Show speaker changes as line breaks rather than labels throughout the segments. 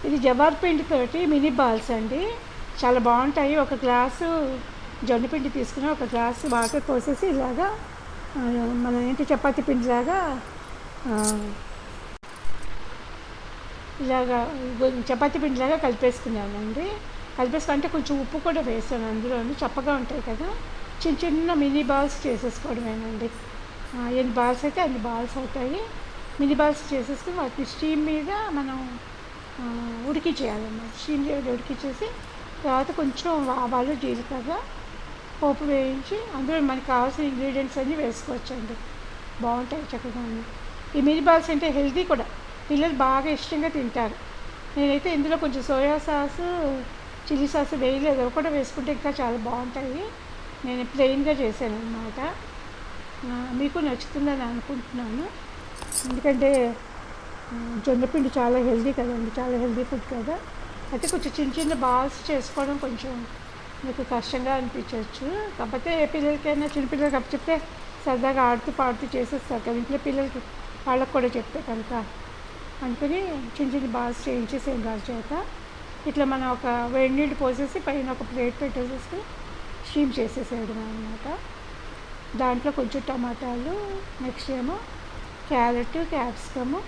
ఇది jowar పిండితోటి mini balls అండి. చాలా బాగుంటాయి. ఒక గ్లాసు జొన్నపిండి తీసుకుని ఒక గ్లాసు వాటర్ పోసేసి ఇలాగా మనం ఏంటి చపాతీ పిండిలాగా ఇలాగా చపాతీ పిండిలాగా కలిపేసుకున్నానండి. కలిపేసుకుంటే కొంచెం ఉప్పు కూడా వేసాను అందులోని, చప్పగా ఉంటాయి కదా. చిన్న చిన్న మినీ బాల్స్ చేసేసుకోవడమేనండి. ఎన్ని బాల్స్ అయితే అన్ని బాల్స్ అవుతాయి. మినీ బాల్స్ చేసేసుకుని వాటిని స్టీమ్ మీద మనం ఉడికించేయాలన్నమాట. స్టీమ్ ఉడికించేసి తర్వాత కొంచెం ఆవాలు జీలకర్ర పోపు వేయించి అందులో మనకి కావాల్సిన ఇంగ్రీడియంట్స్ అన్నీ వేసుకోవచ్చండి. బాగుంటాయి చక్కగా. ఈ మినీ బాల్స్ అంటే హెల్తీ కూడా, పిల్లలు బాగా ఇష్టంగా తింటారు. నేనైతే ఇందులో కొంచెం సోయా సాసు చిల్లీ సాస్ వేయలేదు, అవి కూడా వేసుకుంటే ఇంకా చాలా బాగుంటాయి. నేను ప్లెయిన్గా చేశాను అన్నమాట. మీకు నచ్చుతుందని అనుకుంటున్నాను. ఎందుకంటే జొన్నపిండి చాలా హెల్దీ కదండి, చాలా హెల్దీ ఫుడ్ కదా. అయితే కొంచెం చిన్న చిన్న బాల్స్ చేసుకోవడం కొంచెం మీకు కష్టంగా అనిపించవచ్చు. కాకపోతే ఏ పిల్లలకైనా చిన్నపిల్లలకి అప్పు చెప్తే సరదాగా ఆడుతూ పాడుతూ చేసేస్తారు కదా ఇంట్లో పిల్లలకి, వాళ్ళకి కూడా చెప్తే కనుక అనుకుని చిన్న చిన్న బాల్స్ చేయించేసేం గారి చేత. ఇట్లా మనం ఒక వేడి నీళ్ళు పోసేసి పైన ఒక ప్లేట్ పెట్టేసేసి స్టీమ్ చేసేసేయడం అనమాట. దాంట్లో కొంచెం టమాటాలు, నెక్స్ట్ ఏమో క్యారెట్ క్యాప్సికము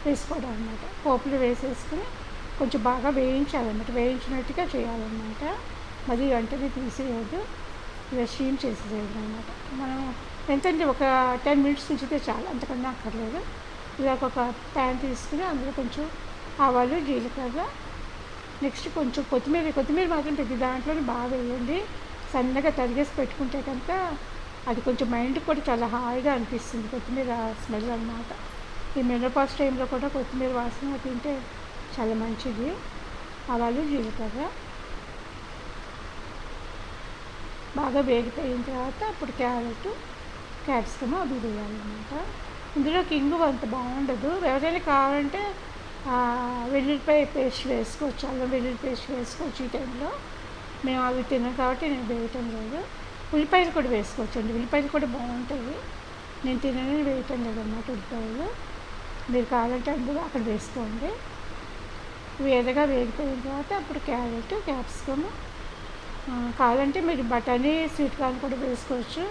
వేసుకోవడం అనమాట. పోపులు వేసేసుకుని కొంచెం బాగా వేయించాలన్నమాట, వేయించినట్టుగా చేయాలన్నమాట. మరి వెంటనే తీసేయద్దు, ఇలా స్టీమ్ చేసేసేయడం అనమాట. మనం ఎంతంటే ఒక 10 minutes ఉంచితే చాలు, అంతకన్నా అక్కర్లేదు. ఇలా ఒక ప్యాన్ తీసుకుని అందులో కొంచెం ఆవాలు జీలకర్ర, నెక్స్ట్ కొంచెం కొత్తిమీర మాత్రం ప్రతి దాంట్లోనే బాగా వేయండి. సన్నగా తరిగేసి పెట్టుకుంటే కనుక అది కొంచెం మైండ్ కూడా చాలా హాయిగా అనిపిస్తుంది, కొత్తిమీర స్మెల్ అన్నమాట. ఈ మెనోపాజ్ టైంలో కూడా కొత్తిమీర వాసన తింటే చాలా మంచిది. ఆవాలు జీలకర్ర బాగా వేగిపోయిన తర్వాత అప్పుడు క్యారెట్ క్యాప్సికమ్ అవి వేయాలన్నమాట. ఇందులో కింగు అంత బాగుండదు. ఎవరైనా కావాలంటే వెల్లుల్లిపాయ పేస్ట్ వేసుకోవచ్చు, అల్లం వెల్లుల్లి పేస్ట్ వేసుకోవచ్చు. ఈ టైంలో మేము అవి తిన్నాం కాబట్టి నేను వేయటం లేదు. ఉల్లిపాయలు కూడా వేసుకోవచ్చు అండి, ఉల్లిపాయలు కూడా బాగుంటాయి. నేను తినని వేయటం లేదన్నమాట ఉల్లిపాయలు. మీరు కావాలంటే అందులో అక్కడ వేసుకోండి. ఇవి ఎదగా వేగిపోయిన తర్వాత అప్పుడు క్యారెట్ క్యాప్సికమ్, కావాలంటే మీరు బఠానీ స్వీట్ కార్న్ కూడా వేసుకోవచ్చు.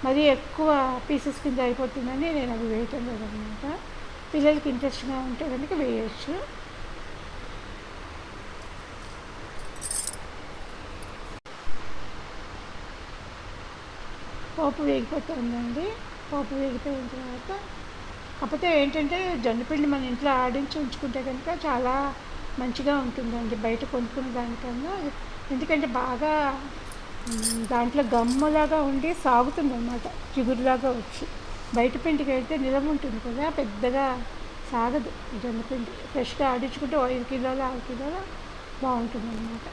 మరీ ఎక్కువ పీసెస్ కింద అయిపోతుందని నేను అవి వేయటం లేదన్నమాట. పిల్లలకి ఇంట్రెస్ట్గా ఉంటే కనుక వేయచ్చు. పోపు వేగిపోతుందండి. పోపు వేగిపోయిన తర్వాత కాకపోతే ఏంటంటే జొన్నపిండి మన ఇంట్లో ఆడించి ఉంచుకుంటే కనుక చాలా మంచిగా ఉంటుందండి బయట కొనుక్కునే దానికన్నా. ఎందుకంటే బాగా దాంట్లో గమ్ములాగా ఉండి సాగుతుంది అన్నమాట, చిగురులాగా వచ్చి. బయట పిండికి అయితే నిలవ ఉంటుంది కదా, పెద్దగా సాగదు. జొన్నపిండి ఫ్రెష్గా ఆడించుకుంటే 5 కిలోలు 6 కిలోలు బాగుంటుంది అన్నమాట.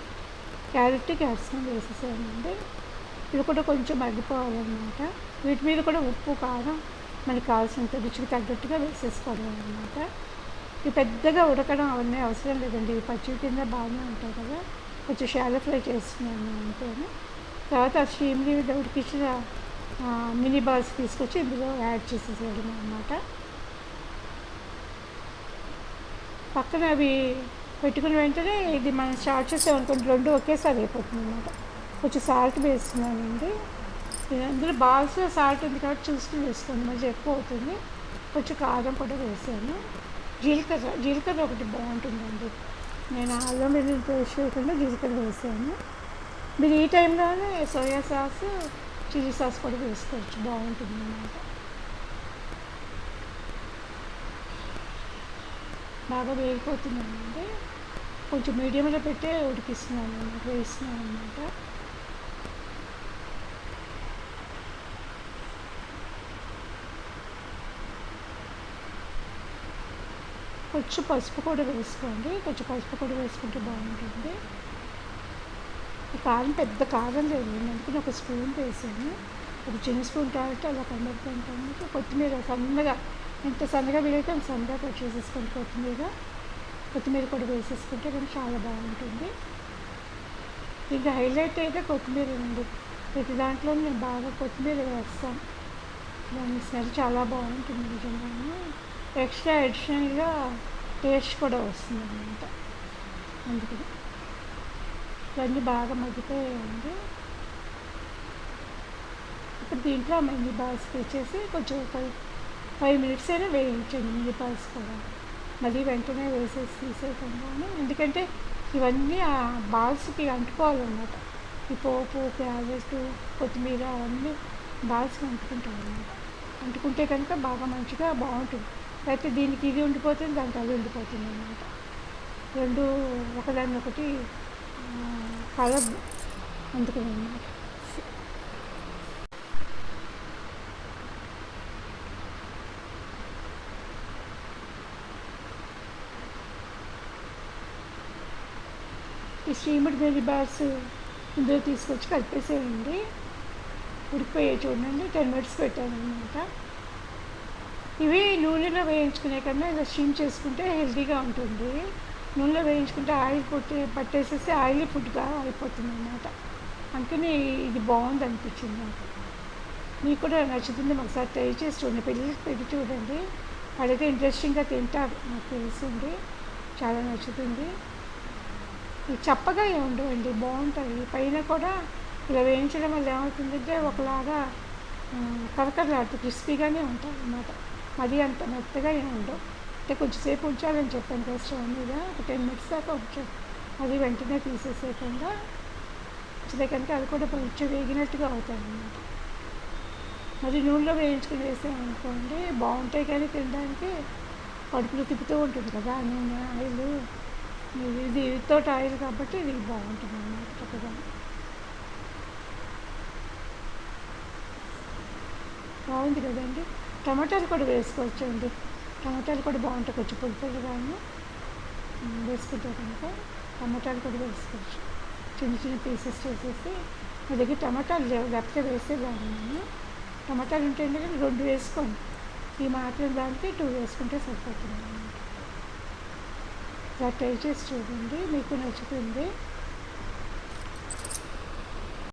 క్యారెట్ క్యాప్సికమ్ వేసేసానండి. ఇవి కూడా కొంచెం మగ్గిపోవాలన్నమాట. వీటి మీద కూడా ఉప్పు కారం మనకి కావాల్సినంత రుచికి తగ్గట్టుగా వేసేసుకోవడం అనమాట. ఇవి పెద్దగా ఉడకడం అవన్నీ అవసరం లేదండి, ఇవి పచ్చివి కింద బాగానే ఉంటాయి కదా. కొంచెం షాలో ఫ్రై చేస్తున్నాను అంతేనే. తర్వాత ఆ స్టీమ్ మీద ఉడికించిన మినీ బాల్స్ తీసుకొచ్చి ఇందులో యాడ్ చేసేసేయడం అనమాట. పక్కన అవి పెట్టుకుని వెంటనే ఇది మనం స్టార్ట్ చేసామనుకోండి, రెండు ఒకేసారి అయిపోతుంది అనమాట. కొంచెం సాల్ట్ వేస్తున్నానండి. అందులో బాల్స్లో సాల్ట్ ఉంది కాబట్టి చూసుకుని వేసుకోండి, మళ్ళీ ఎక్కువ అవుతుంది. కొంచెం కారం కూడా వేసాను. జీలకర్ర ఒకటి బాగుంటుందండి. నేను అల్లం వెల్లుల్లి పేస్ట్ వేయకుండా జీలకర్ర వేసాను. మీరు ఈ టైంలోనే సోయా సాస్ చిల్లీ సాస్ కూడా వేసుకోవచ్చు, బాగుంటుంది అన్నమాట. బాగా వేగిపోతుందండి. కొంచెం మీడియంలో పెట్టే ఉడికిస్తున్నాను అన్నమాట, వేస్తున్నాను అన్నమాట. కొంచెం పసుపు కూడా వేసుకోండి, కొంచెం పసుపు కూడా వేసుకుంటే బాగుంటుంది. కారం పెద్ద కారం లేదు, నేను అనుకుని ఒక స్పూన్ వేసాను. ఒక చిన్న స్పూన్ కాబట్టి అలా కనబడుతుంటాను. కొత్తిమీర సన్నగా, ఎంత సన్నగా వీలైతే అంత సన్నగా కట్ చేసేసుకోండి. కొత్తిమీర కూడా వేసేసుకుంటే కానీ చాలా బాగుంటుంది. ఇంకా హైలైట్ అయితే కొత్తిమీర అండి. ప్రతి దాంట్లో నేను బాగా కొత్తిమీర వేస్తాను, దాని స్మెల్ చాలా బాగుంటుంది నిజంగా. ఎక్స్ట్రా అడిషనల్గా టేస్ట్ కూడా వస్తుంది అన్నమాట. అందుకని ఇవన్నీ బాగా మగ్గిపోయాయండి. ఇప్పుడు దీంట్లో మినీ బాల్స్ తెచ్చేసి కొంచెం 5 మినిట్స్ అయినా వేయించండి మినీ బాల్స్ కూడా. మళ్ళీ వెంటనే వేసేసి తీసేయకుండానే, ఎందుకంటే ఇవన్నీ ఆ బాల్స్కి అంటుకోవాలన్నమాట. ఈ పోపు, క్యారెట్, కొత్తిమీర అవన్నీ బాల్స్కి అంటుకుంటాయి అన్నమాట. అంటుకుంటే కనుక బాగా మంచిగా బాగుంటుంది. అయితే దీనికి ఇది ఉండిపోతుంది, దానికి అది ఉండిపోతుంది అన్నమాట. రెండు ఒకదాన్ని ఒకటి కలర్ అందుకని అన్నమాట. ఈ స్టీమ్డ్ మినీ బాల్స్ ఇందులో తీసుకొచ్చి కలిపేసేయండి. ఉడికిపోయాయి చూడండి, 10 మినిట్స్ పెట్టానమాట. ఇవి నూనెలో వేయించుకునే కన్నా ఇలా స్టీమ్ చేసుకుంటే హెల్తీగా ఉంటుంది. నూనెలో వేయించుకుంటే ఆయిల్ పట్టేసేసి ఆయిల్ ఫుడ్గా అయిపోతుంది అన్నమాట. అందుకని ఇది బాగుంది అనిపించింది నాకు. మీకు కూడా నచ్చుతుంది, ఒకసారి ట్రై చేసి చూడండి, పిల్లలకి పెట్టి చూడండి. వాళ్ళైతే ఇంట్రెస్టింగ్గా తింటారు, నాకు తెలిసింది. చాలా నచ్చుతుంది. ఇవి చప్పగా ఉండవండి, బాగుంటాయి. పైన కూడా ఇలా వేయించడం వల్ల ఏమవుతుందంటే ఒకలాగా కరకరలాడుతూ క్రిస్పీగానే ఉంటాయి అన్నమాట. మరీ అంత మెత్తగా ఏమి ఉండవు. అంటే కొంచెంసేపు ఉంచాలని చెప్పాను కదా స్టవ్ మీద, ఒక 10 మినిట్స్ దాకా ఉంచాను. అది వెంటనే తీసేసేయకుండా ఉంచితే కనుక అది కూడా కొంచెం వేగినట్టుగా అవుతాయి అన్నమాట. మరి నూనెలో వేయించుకుని వేసామనుకోండి బాగుంటాయి, కానీ తినడానికి కడుపులో తిప్పుతూ ఉంటుంది కదా నూనె, ఆయిల్. ఇది వితౌట్ ఆయిల్ కాబట్టి ఇది బాగుంటుంది అన్నమాట, చక్కగా బాగుంది కదండి. టమాటాలు కూడా వేసుకోవచ్చండి, టమాటాలు కూడా బాగుంటాయి, కొంచెం పులుపులుగాను వేసుకుంటే కనుక టమాటాలు కూడా వేసుకోవచ్చు. చిన్న చిన్న పీసెస్ చేసేసి, మా దగ్గర టమాటాలు లేవు, లేకపోతే వేసేదాన్ని నేను. టమాటాలు ఉంటే కానీ 2 వేసుకోండి, ఈ మాత్రం దానికి 2 వేసుకుంటే సరిపోతుంది అన్నమాట. ఇలా ట్రై చేసి చూడండి, మీకు నచ్చుతుంది.